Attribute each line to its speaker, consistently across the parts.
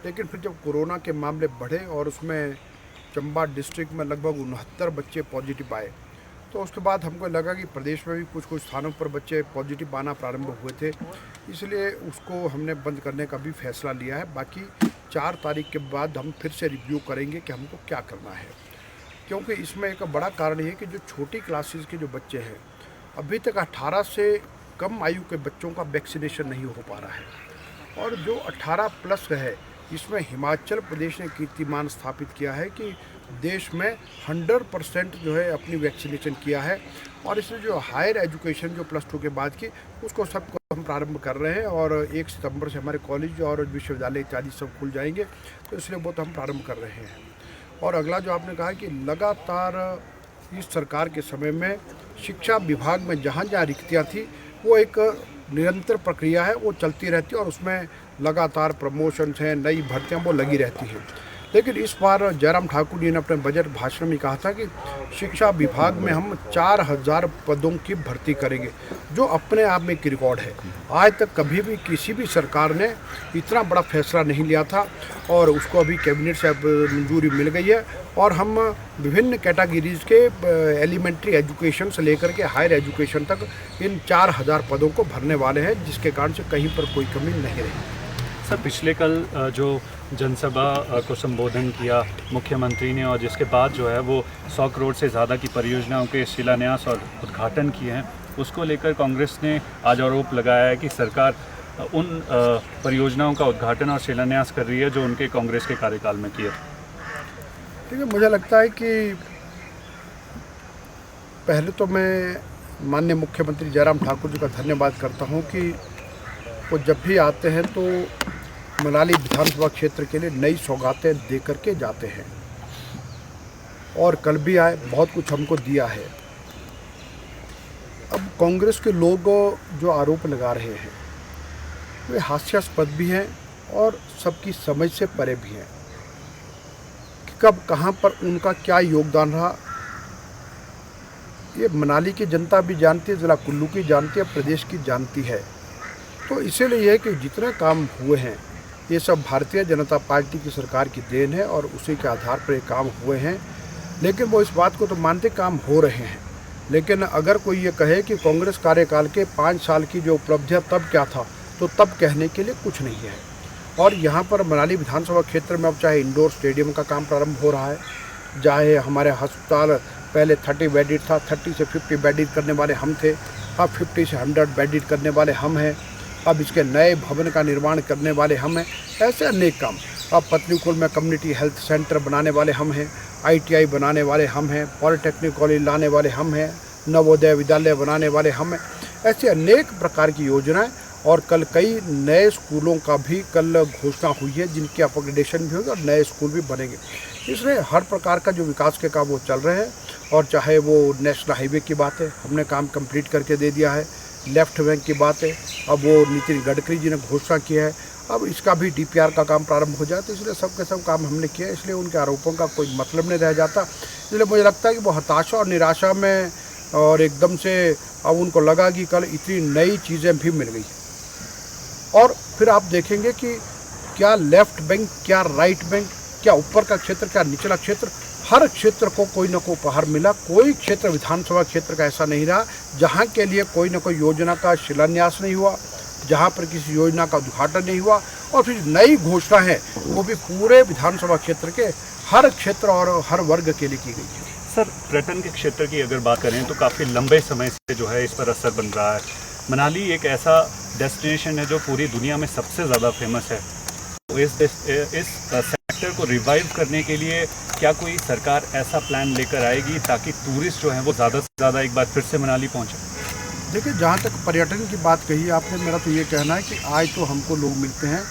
Speaker 1: लेकिन फिर जब कोरोना के मामले बढ़े और उसमें चंबा डिस्ट्रिक्ट में लगभग 69 बच्चे पॉजिटिव आए, तो उसके बाद हमको लगा कि प्रदेश में भी कुछ कुछ स्थानों पर बच्चे पॉजिटिव आना प्रारंभ हुए थे, इसलिए उसको हमने बंद करने का भी फैसला लिया है। बाकी 4 तारीख के बाद हम फिर से रिव्यू करेंगे कि हमको क्या करना है, क्योंकि इसमें एक बड़ा कारण ये है कि जो छोटी क्लासेस के जो बच्चे हैं, अभी तक 18 से कम आयु के बच्चों का वैक्सीनेशन नहीं हो पा रहा है। और जो 18 प्लस है, इसमें हिमाचल प्रदेश ने कीर्तिमान स्थापित किया है कि देश में 100% जो है अपनी वैक्सीनेशन किया है। और इसमें जो हायर एजुकेशन जो +2 के बाद की, उसको सबको हम प्रारंभ कर रहे हैं और 1 सितंबर से हमारे कॉलेज और विश्वविद्यालय इत्यादि सब खुल जाएंगे, तो इसलिए वो तो हम प्रारंभ कर रहे हैं। और अगला जो आपने कहा कि लगातार इस सरकार के समय में शिक्षा विभाग में जहाँ जहाँ रिक्तियाँ थी, वो एक निरंतर प्रक्रिया है, वो चलती रहती है और उसमें लगातार प्रमोशंस हैं, नई भर्तियाँ वो लगी रहती हैं। लेकिन इस बार जयराम ठाकुर जी ने अपने बजट भाषण में कहा था कि शिक्षा विभाग में हम 4000 पदों की भर्ती करेंगे, जो अपने आप में एक रिकॉर्ड है। आज तक कभी भी किसी भी सरकार ने इतना बड़ा फैसला नहीं लिया था और उसको अभी कैबिनेट से अब मंजूरी मिल गई है। और हम विभिन्न कैटेगरीज के एलिमेंट्री एजुकेशन से लेकर के हायर एजुकेशन तक इन 4000 पदों को भरने वाले हैं, जिसके कारण से कहीं पर कोई कमी नहीं रही।
Speaker 2: सर, पिछले कल जो जनसभा को संबोधन किया मुख्यमंत्री ने और जिसके बाद जो है वो 100 करोड़ से ज़्यादा की परियोजनाओं के शिलान्यास और उद्घाटन किए हैं, उसको लेकर कांग्रेस ने आज आरोप लगाया है कि सरकार उन परियोजनाओं का उद्घाटन और शिलान्यास कर रही है जो उनके कांग्रेस के कार्यकाल में किए।
Speaker 1: ठीक है, मुझे लगता है कि पहले तो मैं माननीय मुख्यमंत्री जयराम ठाकुर जी का धन्यवाद करता हूं कि वो जब भी आते हैं तो मनाली विधानसभा क्षेत्र के लिए नई सौगातें दे करके जाते हैं, और कल भी आए, बहुत कुछ हमको दिया है। अब कांग्रेस के लोग जो आरोप लगा रहे हैं वे हास्यास्पद भी हैं और सबकी समझ से परे भी हैं कि कब कहाँ पर उनका क्या योगदान रहा। ये मनाली की जनता भी जानती है, ज़िला कुल्लू की जानती है, प्रदेश की जानती है। तो इसीलिए यह है कि जितने काम हुए हैं ये सब भारतीय जनता पार्टी की सरकार की देन है और उसी के आधार पर ये काम हुए हैं। लेकिन वो इस बात को तो मानते काम हो रहे हैं, लेकिन अगर कोई ये कहे कि कांग्रेस कार्यकाल के 5 साल की जो उपलब्धियाँ तब क्या था, तो तब कहने के लिए कुछ नहीं है। और यहाँ पर मनाली विधानसभा क्षेत्र में अब चाहे इंडोर स्टेडियम का काम प्रारंभ हो रहा है, चाहे हमारे अस्पताल पहले 30 बेडेड था, 30 से 50 बेडेड करने वाले हम थे, अब 50 से 100 बेडेड करने वाले हम हैं। अब इसके नए भवन का निर्माण करने वाले हम हैं। ऐसे अनेक काम, अब पत्नीकुल में कम्युनिटी हेल्थ सेंटर बनाने वाले हम हैं, ITI बनाने वाले हम हैं, पॉलिटेक्निक कॉलेज लाने वाले हम हैं, नवोदय विद्यालय बनाने वाले हम हैं। ऐसे अनेक प्रकार की योजनाएं, और कल कई नए स्कूलों का भी कल घोषणा हुई है, जिनकी अपग्रेडेशन भी होगी और नए स्कूल भी बनेंगे। इसलिए हर प्रकार का जो विकास के काम वो चल रहे हैं। और चाहे वो नेशनल हाईवे की बात है, हमने काम कंप्लीट करके दे दिया है। लेफ्ट बैंक की बात है, अब वो नितिन गडकरी जी ने घोषणा किया है, अब इसका भी DPR का काम प्रारंभ हो जाए। तो इसलिए सब के सब काम हमने किया, इसलिए उनके आरोपों का कोई मतलब नहीं रह जाता। इसलिए मुझे लगता है कि वो हताशा और निराशा में, और एकदम से अब उनको लगा कि कल इतनी नई चीज़ें भी मिल गई। और फिर आप देखेंगे कि क्या लेफ्ट बैंक, क्या राइट बैंक, क्या ऊपर का क्षेत्र, क्या निचला क्षेत्र, हर क्षेत्र को कोई ना कोई उपहार मिला। कोई क्षेत्र विधानसभा क्षेत्र का ऐसा नहीं रहा जहाँ के लिए कोई ना कोई योजना का शिलान्यास नहीं हुआ, जहाँ पर किसी योजना का उद्घाटन नहीं हुआ। और फिर नई घोषणा है वो भी पूरे विधानसभा क्षेत्र के हर क्षेत्र और हर वर्ग के लिए की गई है।
Speaker 2: सर, पर्यटन के क्षेत्र की अगर बात करें तो काफ़ी लंबे समय से जो है इस पर असर बन रहा है। मनाली एक ऐसा डेस्टिनेशन है जो पूरी दुनिया में सबसे ज़्यादा फेमस है। तो इस सेक्टर को रिवाइव करने के लिए क्या कोई सरकार ऐसा प्लान लेकर आएगी ताकि टूरिस्ट जो हैं वो ज़्यादा से ज़्यादा एक बार फिर से मनाली पहुँचे?
Speaker 1: देखिए, जहाँ तक पर्यटन की बात कही आपने, मेरा तो ये कहना है कि आज तो हमको लोग मिलते हैं,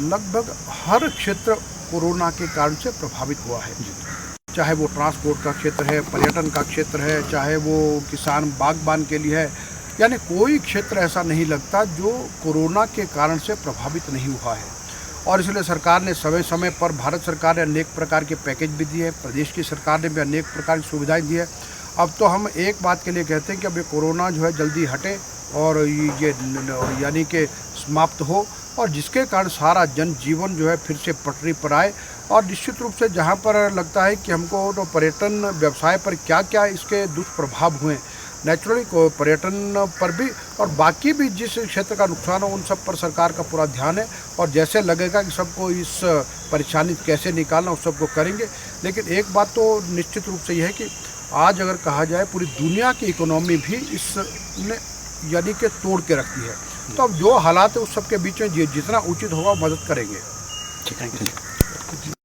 Speaker 1: लगभग हर क्षेत्र कोरोना के कारण से प्रभावित हुआ है। चाहे वो ट्रांसपोर्ट का क्षेत्र है, पर्यटन का क्षेत्र है, चाहे वो किसान बागबान के लिए है, यानी कोई क्षेत्र ऐसा नहीं लगता जो कोरोना के कारण से प्रभावित नहीं हुआ है। और इसलिए सरकार ने समय समय पर, भारत सरकार ने अनेक प्रकार के पैकेज भी दिए, प्रदेश की सरकार ने भी अनेक प्रकार की सुविधाएं दी है। अब तो हम एक बात के लिए कहते हैं कि अब ये कोरोना जो है जल्दी हटे और ये यानी कि समाप्त हो, और जिसके कारण सारा जनजीवन जो है फिर से पटरी पर आए। और निश्चित रूप से जहाँ पर लगता है कि हमको तो पर्यटन व्यवसाय पर क्या क्या इसके दुष्प्रभाव हुए, नेचुरली को पर्यटन पर भी और बाकी भी जिस क्षेत्र का नुकसान हो उन सब पर सरकार का पूरा ध्यान है। और जैसे लगेगा कि सबको इस परेशानी कैसे निकालना उस सबको करेंगे। लेकिन एक बात तो निश्चित रूप से यह है कि आज अगर कहा जाए पूरी दुनिया की इकोनॉमी भी इसने यानी कि तोड़ के रखती है। तो अब जो हालात है उस सब के बीच में जितना उचित होगा मदद करेंगे।
Speaker 2: Thank you.